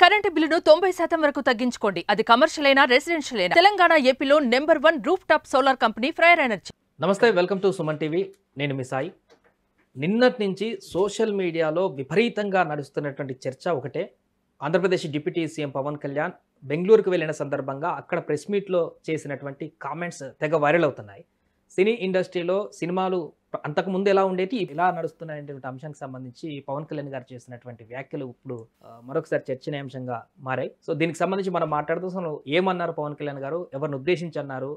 Current బిల్లును 90% వరకు తగ్గించుకోండి. అది కమర్షియల్ అయినా రెసిడెన్షియల్ అయినా. తెలంగాణ ఏపీలో #1 roof top solar company ఫ్రైర్ energy. నమస్తే, వెల్కమ్ టు సుమన్ టీవీ. నేను మీ సాయి. నిన్నటి నుంచి సోషల్ మీడియాలో విపరీతంగా నడుస్తున్నటువంటి చర్చ ఒకటే. ఆంధ్రప్రదేశ్ డిప్యూటీ సీఎం పవన్ కళ్యాణ్ బెంగళూరుకు వెళ్ళిన సందర్భంగా అక్కడ ప్రెస్ మీట్లో చేసినటువంటి కామెంట్స్ తెగ వైరల్ అవుతున్నాయి. సినీ ఇండస్ట్రీలో సినిమాలు అంతకుముందు ఎలా ఉండేది, ఇలా నడుస్తున్నాయనేటువంటి అంశానికి సంబంధించి పవన్ కళ్యాణ్ గారు చేసినటువంటి వ్యాఖ్యలు ఇప్పుడు మరొకసారి చర్చనీయాంశంగా మారాయి. సో దీనికి సంబంధించి మనం మాట్లాడుతూ ఏమన్నారు పవన్ కళ్యాణ్ గారు, ఎవరిని ఉద్దేశించి అన్నారు,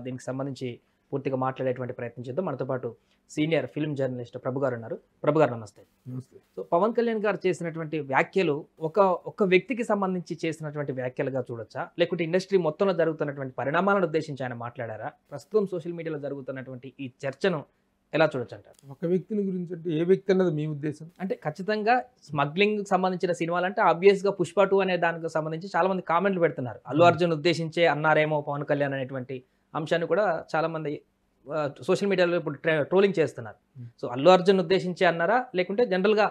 దీనికి సంబంధించి పూర్తిగా మాట్లాడేటువంటి ప్రయత్నం చేద్దాం. మనతో పాటు సీనియర్ ఫిల్మ్ జర్నలిస్ట్ ప్రభు గారు ఉన్నారు. ప్రభు గారు నమస్తే. సో పవన్ కళ్యాణ్ గారు చేసినటువంటి వ్యాఖ్యలు ఒక వ్యక్తికి సంబంధించి చేసినటువంటి వ్యాఖ్యలుగా చూడొచ్చా, లేకుంటే ఇండస్ట్రీ మొత్తంలో జరుగుతున్నటువంటి పరిణామాలను ఉద్దేశించి ఆయన మాట్లాడారా? ప్రస్తుతం సోషల్ మీడియాలో జరుగుతున్నటువంటి ఈ చర్చను ఎలా చూడొచ్చు అంటారు? ఒక వ్యక్తిని గురించి అంటే ఏ వ్యక్తి అన్నది మీ ఉద్దేశం? అంటే ఖచ్చితంగా స్మగ్లింగ్ సంబంధించిన సినిమాలు అంటే ఆబ్వియస్ గా పుష్ప 2 అనే దానికి సంబంధించి చాలా మంది కామెంట్లు పెడుతున్నారు. అల్లు అర్జున్ ఉద్దేశించే అన్నారేమో పవన్ కళ్యాణ్ అనేటువంటి అంశాన్ని కూడా చాలా మంది సోషల్ మీడియాలో ఇప్పుడు ట్రోలింగ్ చేస్తున్నారు. సో అల్లు అర్జున్ ఉద్దేశించి అన్నారా, లేకుంటే జనరల్ గా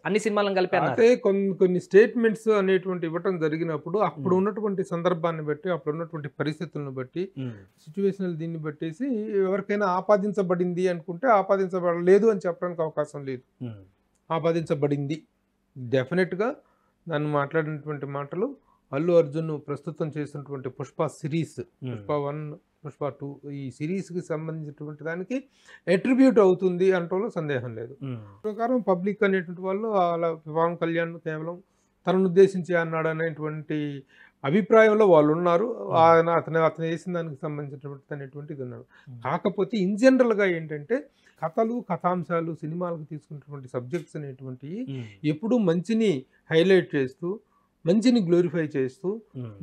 అన్ని సినిమాలను కలిపి అన్నారా? అయితే కొన్ని స్టేట్మెంట్స్ అనేటువంటి ఇవ్వటం జరిగినప్పుడు అప్పుడు ఉన్నటువంటి సందర్భాన్ని బట్టి, అప్పుడు ఉన్నటువంటి పరిస్థితులను బట్టి, సిచ్యువేషనల్ దీన్ని బట్టేసి ఎవరికైనా ఆపాదించబడింది అనుకుంటే ఆపాదించబడలేదు అని చెప్పడానికి అవకాశం లేదు. ఆపాదించబడింది డెఫినెట్గా. దాన్ని మాట్లాడినటువంటి మాటలు అల్లు అర్జున్ ప్రస్తుతం చేసినటువంటి పుష్ప సిరీస్, పుష్ప 1, పుష్ప 2 ఈ సిరీస్కి సంబంధించినటువంటి దానికి అట్రిబ్యూట్ అవుతుంది అనటంలో సందేహం లేదు. ప్రకారం పబ్లిక్ అనేటువంటి వాళ్ళు అలా పవన్ కళ్యాణ్ కేవలం తనను ఉద్దేశించి అన్నాడు అనేటువంటి అభిప్రాయంలో వాళ్ళు ఉన్నారు. అతను చేసిన దానికి సంబంధించినటువంటి అనేటువంటిది ఉన్నారు. కాకపోతే ఇన్ జనరల్గా ఏంటంటే కథలు, కథాంశాలు, సినిమాలకు తీసుకున్నటువంటి సబ్జెక్ట్స్ అనేటువంటివి ఎప్పుడూ మంచిని హైలైట్ చేస్తూ, మంచిని గ్లోరిఫై చేస్తూ,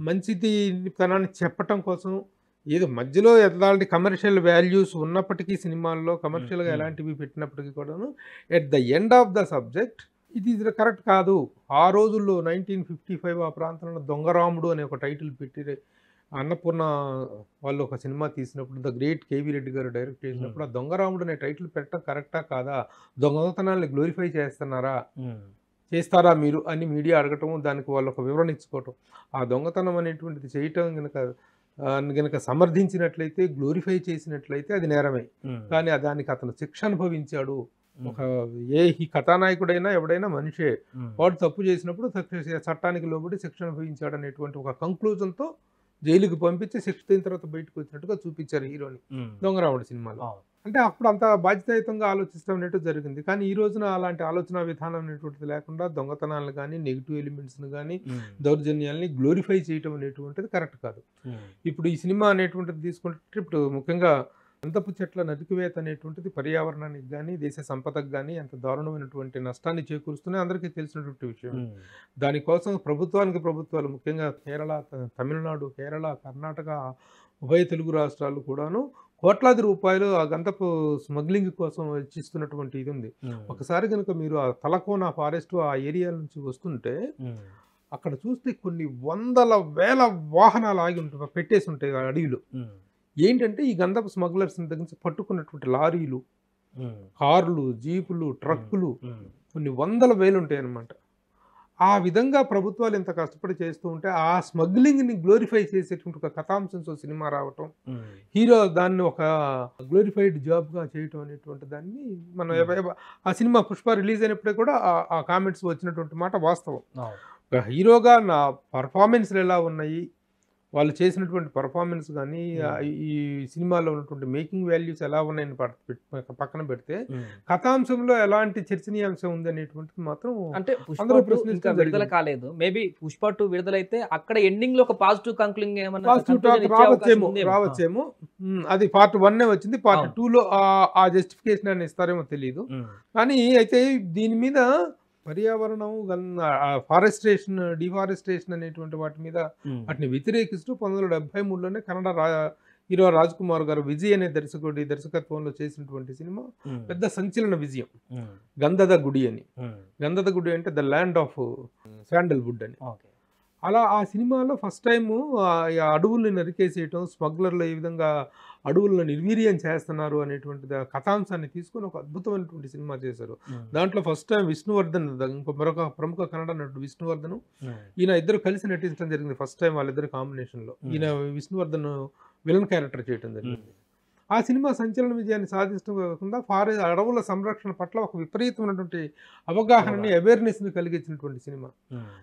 మంచిది తనాన్ని చెప్పటం కోసం ఏదో మధ్యలో ఎలాంటి కమర్షియల్ వాల్యూస్ ఉన్నప్పటికీ సినిమాల్లో కమర్షియల్గా ఎలాంటివి పెట్టినప్పటికీ కూడాను at the end of the subject ఇది కరెక్ట్ కాదు. ఆ రోజుల్లో 1955 ఆ ప్రాంతంలో దొంగరాముడు అనే ఒక టైటిల్ పెట్టి అన్నపూర్ణ వాళ్ళు ఒక సినిమా తీసినప్పుడు, ద గ్రేట్ కేవీ రెడ్డి గారు డైరెక్ట్ చేసినప్పుడు, ఆ దొంగరాముడు అనే టైటిల్ పెట్టడం కరెక్టా కాదా, దొంగతనాన్ని గ్లోరిఫై చేస్తారా మీరు అని మీడియా అడగటం, దానికి వాళ్ళు ఒక వివరణ ఇచ్చుకోవటం. ఆ దొంగతనం అనేటువంటిది చేయటం గనక సమర్థించినట్లయితే, గ్లోరిఫై చేసినట్లయితే అది నేరమే. కానీ దానికి అతను శిక్ష అనుభవించాడు. ఈ కథానాయకుడైనా ఎవడైనా మనిషే, వాడు తప్పు చేసినప్పుడు చట్టానికి లోబడి శిక్ష అనుభవించాడు అనేటువంటి ఒక కంక్లూజన్తో జైలుకి పంపించి శిక్ష అయిన తర్వాత బయటకు వచ్చినట్టుగా చూపించారు హీరోని దొంగరాముడు సినిమాలో. అంటే అప్పుడు అంత బాధ్యతాయుతంగా ఆలోచిస్తాం అనేట్టు జరిగింది. కానీ ఈ రోజున అలాంటి ఆలోచన విధానం అనేటువంటిది లేకుండా దొంగతనాలను కానీ, నెగిటివ్ ఎలిమెంట్స్ని కానీ, దౌర్జన్యాల్ని గ్లోరిఫై చేయటం అనేటువంటిది కరెక్ట్ కాదు. ఇప్పుడు ఈ సినిమా అనేటువంటిది తీసుకుంటే ఇప్పుడు ముఖ్యంగా అంతపు చెట్ల నరికివేత అనేటువంటిది పర్యావరణానికి కానీ, దేశ సంపదకు కానీ ఎంత దారుణమైనటువంటి నష్టాన్ని చేకూరుస్తూనే అందరికీ తెలిసినటువంటి విషయం. దానికోసం ప్రభుత్వాలు ముఖ్యంగా కేరళ, తమిళనాడు, కేరళ, కర్ణాటక, ఉభయ తెలుగు రాష్ట్రాలు కూడాను కోట్లాది రూపాయలు ఆ గంధపు స్మగ్లింగ్ కోసం వెచ్చిస్తున్నటువంటి ఇది ఉంది. ఒకసారి కనుక మీరు ఆ తలకోన ఫారెస్ట్ ఆ ఏరియా నుంచి వస్తుంటే అక్కడ చూస్తే కొన్ని వందల వేల వాహనాలు ఆగి ఉంటాయి, పెట్టేసి ఉంటాయి ఆ అడవిలో. ఏంటంటే ఈ గంధపు స్మగ్లర్స్ దగ్గర నుంచి పట్టుకున్నటువంటి లారీలు, కార్లు, జీపులు, ట్రక్కులు కొన్ని వందల వేలు ఉంటాయి అన్నమాట. ఆ విధంగా ప్రభుత్వాలు ఎంత కష్టపడి చేస్తూ ఉంటే ఆ స్మగ్లింగ్ని గ్లోరిఫై చేసేటువంటి ఒక కథాంశంతో సినిమా రావటం, హీరో దాన్ని ఒక గ్లోరిఫైడ్ జాబ్గా చేయటం అనేటువంటి దాన్ని మనం ఆ సినిమా పుష్ప రిలీజ్ అయినప్పుడే కూడా ఆ కామెంట్స్ వచ్చినటువంటి మాట వాస్తవం. ఒక హీరోగా నా పర్ఫార్మెన్స్లు ఎలా ఉన్నాయి, వాళ్ళు చేసినటువంటి పర్ఫార్మెన్స్ కానీ, ఈ సినిమాలో ఉన్నటువంటి మేకింగ్ వాల్యూస్ ఎలా ఉన్నాయని పక్కన పెడితే కథాంశంలో ఎలాంటి చర్చనీయాంశం ఉంది అనేటువంటిది మాత్రం అంటే విడుదల కాలేదు. మేబీ పుష్ప 2 విడుదలైతే అక్కడ ఎండింగ్ లో ఒక పాజిటివ్ కంక్లూజన్ రావచ్చేమో. అది పార్ట్ 1 వచ్చింది, పార్ట్ 2లో ఆ జస్టిఫికేషన్ అని ఇస్తారేమో తెలియదు. కానీ అయితే దీని మీద పర్యావరణం, ఫారెస్టేషన్, డిఫారెస్టేషన్ అనేటువంటి వాటి మీద వాటిని వ్యతిరేకిస్తూ 1973లోనే కన్నడ హీరో రాజ్ కుమార్ గారు విజయ్ అనే దర్శకత్వంలో చేసినటువంటి సినిమా పెద్ద సంచలన విజయం, గంధద గుడి అని. గంధద గుడి అంటే ద ల్యాండ్ ఆఫ్ శాండల్వుడ్ అని. అలా ఆ సినిమాలో ఫస్ట్ టైము అడవుల్ని నరికేసేయటం, స్మగ్లర్లు ఏ విధంగా అడవులను నిర్వీర్యం చేస్తున్నారు అనేటువంటి కథాంశాన్ని తీసుకొని ఒక అద్భుతమైనటువంటి సినిమా చేశారు. దాంట్లో ఫస్ట్ టైం విష్ణువర్ధన్, మరొక ప్రముఖ కన్నడ నటుడు విష్ణువర్ధన్, ఈయన ఇద్దరు కలిసి నటించడం జరిగింది. ఫస్ట్ టైం వాళ్ళిద్దరు కాంబినేషన్లో. ఈయన విష్ణువర్ధన్ విలన్ క్యారెక్టర్ చేయడం జరిగింది. ఆ సినిమా సంచలన విజయాన్ని సాధించడం కాకుండా అడవుల సంరక్షణ పట్ల ఒక విపరీతమైనటువంటి అవగాహనని, అవేర్నెస్ని కలిగించినటువంటి సినిమా.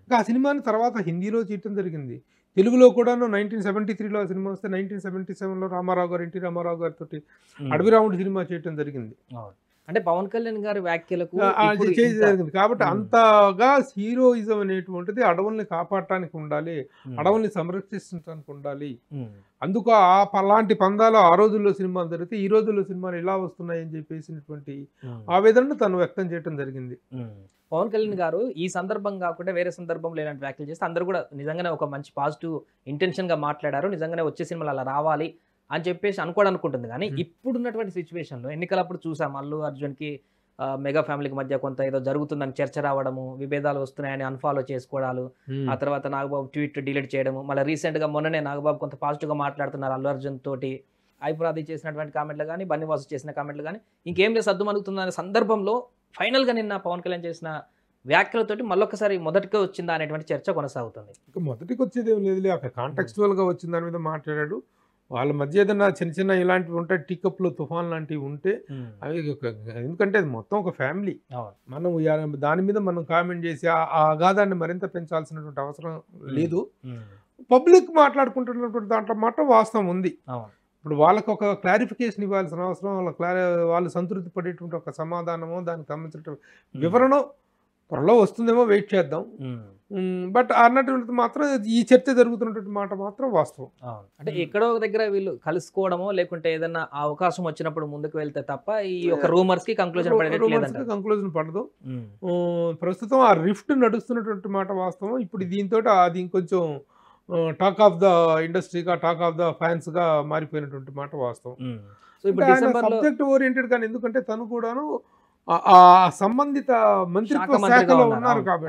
ఇంకా ఆ సినిమాని తర్వాత హిందీలో చేయటం జరిగింది. తెలుగులో కూడాను 1973లో ఆ సినిమా వస్తే 1977లో రామారావు గారు, ఎన్టీ రామారావు గారితో అడవి రాముడు సినిమా చేయటం జరిగింది. అంటే పవన్ కళ్యాణ్ గారి వ్యాఖ్యలకు జరిగింది కాబట్టి అంతగా హీరోయిజం అనేటువంటిది అడవుల్ని కాపాడటానికి ఉండాలి, అడవుల్ని సంరక్షించడానికి ఉండాలి. అందుకు అలాంటి పందాలు ఆ రోజుల్లో సినిమాలు జరిగితే ఈ రోజుల్లో సినిమాలు ఎలా వస్తున్నాయి అని చెప్పేసినటువంటి ఆవేదనను తను వ్యక్తం చేయడం జరిగింది. పవన్ కళ్యాణ్ గారు ఈ సందర్భం కాకుండా వేరే సందర్భంలో ఇలాంటి వ్యాఖ్యలు చేస్తే అందరూ కూడా నిజంగానే ఒక మంచి పాజిటివ్ ఇంటెన్షన్గా మాట్లాడారు, నిజంగానే వచ్చే సినిమాలు అలా రావాలి అని చెప్పేసి అనుకుంటుంది. కానీ ఇప్పుడున్నటువంటి సిచ్యువేషన్లో ఎన్నికలప్పుడు చూసాం అల్లు అర్జున్కి మెగా ఫ్యామిలీకి మధ్య కొంత ఏదో జరుగుతుందని చర్చ రావడము, విభేదాలు వస్తున్నాయని అన్ఫాలో చేసుకోవడాలు, ఆ తర్వాత నాగబాబు ట్వీట్ డిలీట్ చేయడము, మళ్ళీ రీసెంట్గా మొన్ననే నాగబాబు కొంత పాజిటివ్గా మాట్లాడుతున్నారు అల్లు అర్జున్ తోటి, ఐపురాది చేసినటువంటి కామెంట్లు కానీ, బన్నీవాసు చేసిన కామెంట్లు కానీ, ఇంకేం లేదు సర్దుమణుగుతుందనే సందర్భంలో ఫైనల్గా నిన్న పవన్ కళ్యాణ్ చేసిన వ్యాఖ్యలతోటి మళ్ళొక్కసారి మొదటిగా వచ్చిందా అనేటువంటి చర్చ కొనసాగుతుంది. ఇంకా మొదటికి వచ్చేది ఏం లేదు, అక్కడ కాంటెక్చువల్గా వచ్చిన దాని మీద మాట్లాడాడు. వాళ్ళ మధ్య ఏదైనా చిన్న చిన్న ఇలాంటివి ఉంటాయి, టీకప్లు తుఫాన్ లాంటివి ఉంటే అవి ఎందుకంటే అది మొత్తం ఒక ఫ్యామిలీ. మనం దాని మీద మనం కామెంట్ చేసి ఆ అగాధాన్ని మరింత పెంచాల్సినటువంటి అవసరం లేదు. పబ్లిక్ మాట్లాడుకుంటున్నటువంటి దాంట్లో మాత్రం వాస్తవం ఉంది. ఇప్పుడు వాళ్ళకి ఒక క్లారిఫికేషన్ ఇవ్వాల్సిన అవసరం, వాళ్ళు సంతృప్తి పడేటువంటి ఒక సమాధానమో దానికి సంబంధించిన వివరణ త్వరలో వస్తుందేమో వెయిట్ చేద్దాం. బట్ అన్నటువంటి మాత్రం ఈ చర్చ జరుగుతున్నటువంటి మాట మాత్రం వాస్తవం. అంటే ఎక్కడో దగ్గర వీళ్ళు కలుసుకోవడమో లేకుంటే ఏదన్నా అవకాశం వచ్చినప్పుడు ముందుకు వెళ్తే తప్ప ఈ ఒక రూమర్స్ కి కంక్లూజన్ పడదు. ప్రస్తుతం ఆ రిఫ్ట్ నడుస్తున్నటువంటి మాట వాస్తవం. ఇప్పుడు దీంతో అది ఇంకొంచెం టాక్ ఆఫ్ ద ఇండస్ట్రీగా, టాక్ ఆఫ్ ద ఫ్యాన్స్ గా మారిపోయినటువంటి మాట వాస్తవం. సబ్జెక్ట్ ఓరియంటెడ్ కానీ, ఎందుకంటే తను కూడాను ఆ సంబంధిత మంత్రిత్వ శాఖలో ఉన్నారు కాబట్టి,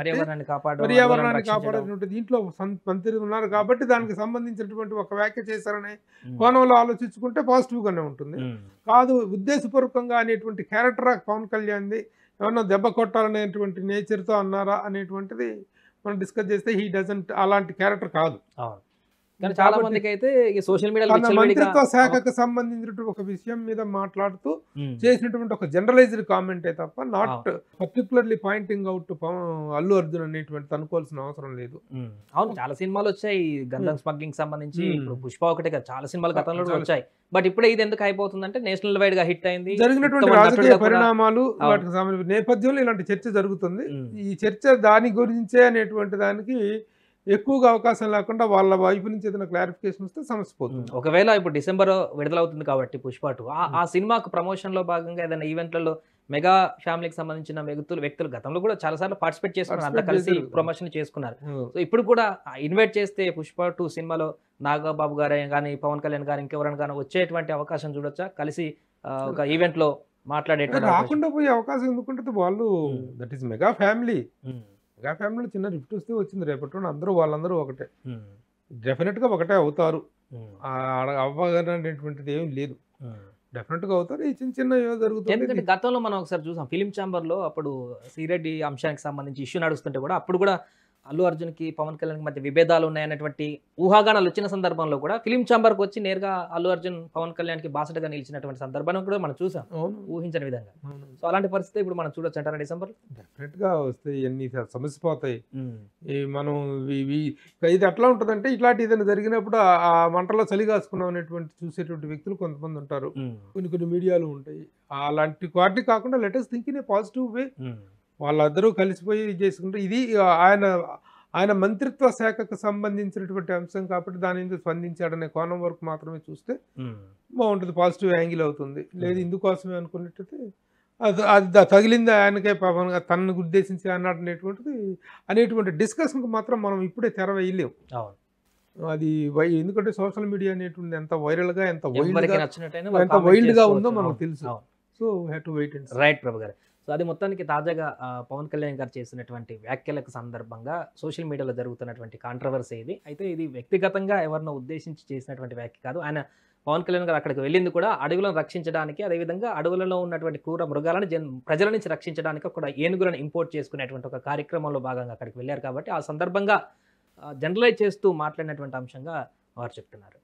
పర్యావరణాన్ని కాపాడేటువంటి దీంట్లో మంత్రి ఉన్నారు కాబట్టి దానికి సంబంధించినటువంటి ఒక వ్యాఖ్య చేశారనే కోణంలో ఆలోచించుకుంటే పాజిటివ్ గానే ఉంటుంది. కాదు ఉద్దేశపూర్వకంగా అనేటువంటి క్యారెక్టర్ పవన్ కళ్యాణ్ది ఏమన్నా దెబ్బ కొట్టాలనేటువంటి నేచర్తో అన్నారా అనేటువంటిది మనం డిస్కస్ చేస్తే హీ డజంట్ అలాంటి క్యారెక్టర్ కాదు. చాలా మందికి అయితే సోషల్ మీడియా మంత్రిత్వ శాఖకు సంబంధించినటువంటి ఒక విషయం మీద మాట్లాడుతూ చేసినటువంటి ఒక జనరలైజ్డ్ కామెంటే తప్ప not particularly pointing out Allu Arjun అనేటువంటి అనుకోవాల్సిన అవసరం లేదు. అవును, చాలా సినిమాలు వచ్చాయి గంధం స్మగ్లింగ్ సంబంధించి. ఇప్పుడు పుష్ప ఒకటే కదా, చాలా సినిమాలు గతంలో వచ్చాయి. బట్ ఇప్పుడే ఇది ఎందుకు అయిపోతుందంటే నేషనల్ వైడ్ గా హిట్ అయింది, జరిగినటువంటి రాజకీయ పరిణామాలు వాటికి సంబంధించిన నేపథ్యంలో ఇలాంటి చర్చ జరుగుతుంది. ఈ చర్చ దాని గురించే అనేటువంటి దానికి ఎక్కువగా అవకాశం లేకుండా వాళ్ళ వైపు నుంచి ఏదైనా క్లారిఫికేషన్ వస్తే సమస్య పోతుంది. ఒకవేళ ఇప్పుడు డిసెంబర్ విడుదలవుతుంది కాబట్టి పుష్ప 2 ఆ సినిమాకు ప్రమోషన్ లో భాగంగా ఏదైనా ఈవెంట్లలో మెగా ఫ్యామిలీకి సంబంధించిన వ్యక్తులు గతంలో కూడా చాలా సార్లు పార్టిసిపేట్ చేసుకున్నారు, అంతా కలిసి ప్రమోషన్ చేసుకున్నారు. సో ఇప్పుడు కూడా ఇన్వైట్ చేస్తే పుష్ప 2 సినిమాలో నాగబాబు గారు కానీ, పవన్ కళ్యాణ్ గారు, ఇంకెవరైనా కానీ వచ్చేటువంటి అవకాశం చూడొచ్చా? కలిసి ఒక ఈవెంట్ లో మాట్లాడేట రాకుండా పోయే అవకాశం ఎందుకుంటుంది? వాళ్ళు that is mega family. Mega ఫ్యామిలీలో చిన్న రిఫ్ట్ వస్తే వచ్చింది, రేపటి అందరూ వాళ్ళందరూ ఒకటే, డెఫినెట్ గా ఒకటే అవుతారు. అవ్వగలనేటువంటిది ఏం లేదు, డెఫినెట్ గా అవుతారు. ఈ చిన్న చిన్న జరుగుతుంది. ఎందుకంటే గతంలో మనం ఒకసారి చూసాం ఫిలిం ఛాంబర్ లో, అప్పుడు శ్రీరెడ్డి అంశానికి సంబంధించి ఇష్యూ నడుస్తుంటే కూడా అప్పుడు కూడా అల్లు అర్జున్ కి పవన్ కళ్యాణ్ మధ్య విభేదాలు ఉన్నాయన్నటువంటి ఊహాగానాలు వచ్చిన సందర్భంలో కూడా ఫిలిం ఛాంబర్ కు వచ్చి నేరుగా అల్లు అర్జున్ పవన్ కళ్యాణ్ కి బాసటగా నిలిచినటువంటి సందర్భాన్ని కూడా మనం చూసాం, ఊహించని విధంగా. సో అలాంటి పరిస్థితి ఇప్పుడు మనం చూడొచ్చు అంటారా డిసెంబర్? డెఫినెట్ గా వస్తాయి, అన్ని సమస్య పోతాయి. మనం ఇది ఎట్లా ఉంటుందంటే, ఇట్లాంటి ఏదైనా జరిగినప్పుడు ఆ మంటలో చలి కాసుకున్నాం అనేటువంటి చూసేటువంటి వ్యక్తులు కొంతమంది ఉంటారు, కొన్ని మీడియాలు ఉంటాయి. అలాంటి వాటిని కాకుండా let us think in a positive way. వాళ్ళందరూ కలిసిపోయి చేసుకుంటే ఇది ఆయన మంత్రిత్వ శాఖకు సంబంధించినటువంటి అంశం కాబట్టి దాని మీద స్పందించాడనే కోణం వరకు మాత్రమే చూస్తే బాగుంటుంది, పాజిటివ్ యాంగిల్ అవుతుంది. లేదు ఇందుకోసమే అనుకున్నట్టయితే అది తగిలింది ఆయనకే పాపం తనను ఉద్దేశించి అన్నాడు అనేటువంటి డిస్కషన్కి మాత్రం మనం ఇప్పుడే తెర వేయలేము. అది ఎందుకంటే సోషల్ మీడియా అనేటువంటి ఎంత వైరల్గా, ఎంత వైల్డ్గా ఉందో మనకు తెలుసు. So have to wait and see. Right Prabhu garu. So అది మొత్తానికి తాజాగా పవన్ కళ్యాణ్ గారు చేసినటువంటి వ్యాఖ్యలకు సందర్భంగా సోషల్ మీడియాలో జరుగుతున్నటువంటి కాంట్రవర్సీ ఇది. అయితే ఇది వ్యక్తిగతంగా ఎవరినో ఉద్దేశించి చేసినటువంటి వ్యాఖ్య కాదు. ఆయన పవన్ కళ్యాణ్ గారు అక్కడికి వెళ్ళింది కూడా అడవులను రక్షించడానికి, అదేవిధంగా అడవులలో ఉన్నటువంటి క్రూర మృగాలను ప్రజల నుంచి రక్షించడానికి ఒక ఏనుగులను ఇంపోర్ట్ చేసుకునేటువంటి ఒక కార్యక్రమంలో భాగంగా అక్కడికి వెళ్ళారు కాబట్టి ఆ సందర్భంగా జనరలైజ్ చేస్తూ మాట్లాడినటువంటి అంశంగా వారు చెప్తున్నారు.